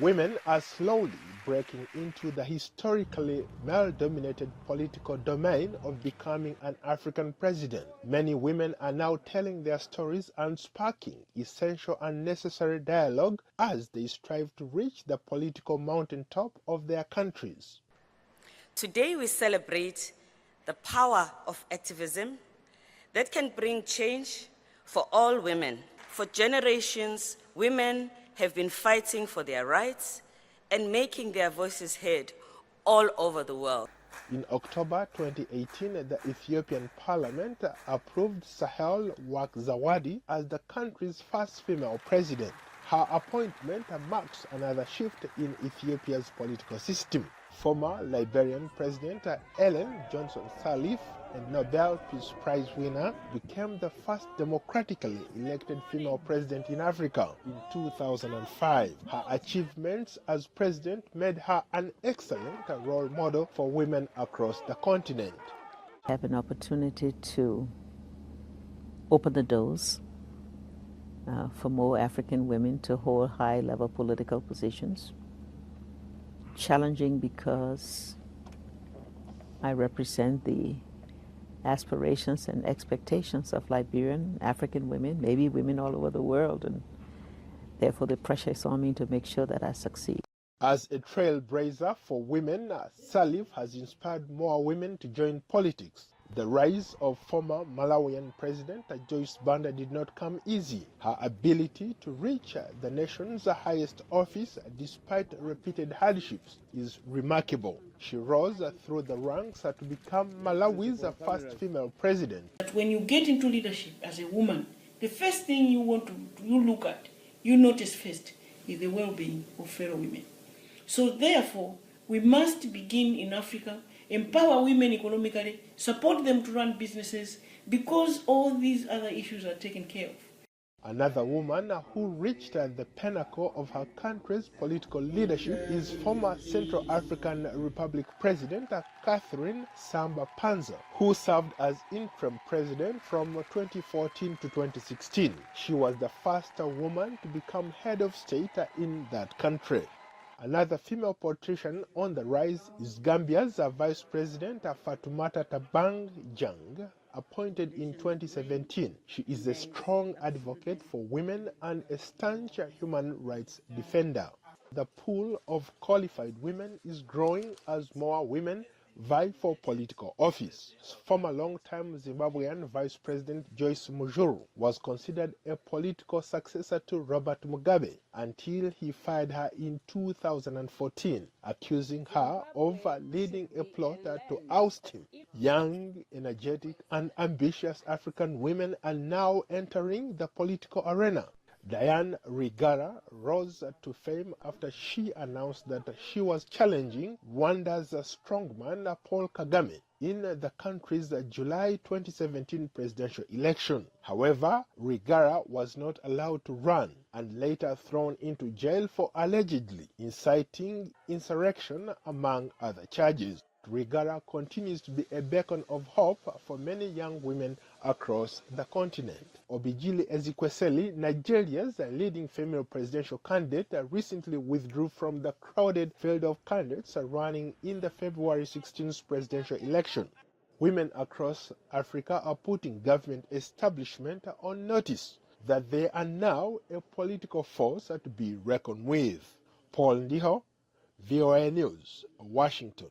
Women are slowly breaking into the historically male-dominated political domain of becoming an African president. Many women are now telling their stories and sparking essential and necessary dialogue as they strive to reach the political mountaintop of their countries. Today we celebrate the power of activism that can bring change for all women. For generations, women have been fighting for their rights and making their voices heard all over the world. In October 2018, the Ethiopian parliament approved Sahel Work Zawadi as the country's first female president. Her appointment marks another shift in Ethiopia's political system. Former Liberian President Ellen Johnson Sirleaf, a Nobel Peace Prize winner, became the first democratically elected female president in Africa in 2005. Her achievements as president made her an excellent role model for women across the continent. I have an opportunity to open the doors for more African women to hold high-level political positions. Challenging because I represent the aspirations and expectations of Liberian African women, maybe women all over the world, and therefore the pressure is on me to make sure that I succeed. As a trailblazer for women, Sirleaf has inspired more women to join politics. The rise of former Malawian President Joyce Banda did not come easy. Her ability to reach the nation's highest office despite repeated hardships is remarkable. She rose through the ranks to become Malawi's first female president. But when you get into leadership as a woman, the first thing you look at, you notice first, is the well-being of fellow women. So therefore, we must begin in Africa, empower women economically, support them to run businesses, because all these other issues are taken care of. Another woman who reached the pinnacle of her country's political leadership is former Central African Republic President Catherine Samba-Panza, who served as interim president from 2014 to 2016. She was the first woman to become head of state in that country. Another female politician on the rise is Gambia's Vice President Fatoumata Tabang Jang, appointed in 2017. She is a strong advocate for women and a staunch human rights defender. The pool of qualified women is growing as more women vie for political office. Former long-time Zimbabwean Vice President Joyce Mujuru was considered a political successor to Robert Mugabe until he fired her in 2014, accusing her of leading a plot to oust him. Young, energetic, and ambitious African women are now entering the political arena. Diane Rwigara rose to fame after she announced that she was challenging Rwanda's strongman Paul Kagame in the country's July 2017 presidential election. However, Rwigara was not allowed to run and later thrown into jail for allegedly inciting insurrection, among other charges. Rwigara continues to be a beacon of hope for many young women across the continent. Obijili Ezekwesili, Nigeria's leading female presidential candidate, recently withdrew from the crowded field of candidates running in the February 16th presidential election. Women across Africa are putting government establishment on notice that they are now a political force to be reckoned with. Paul Ndiho, VOA News, Washington.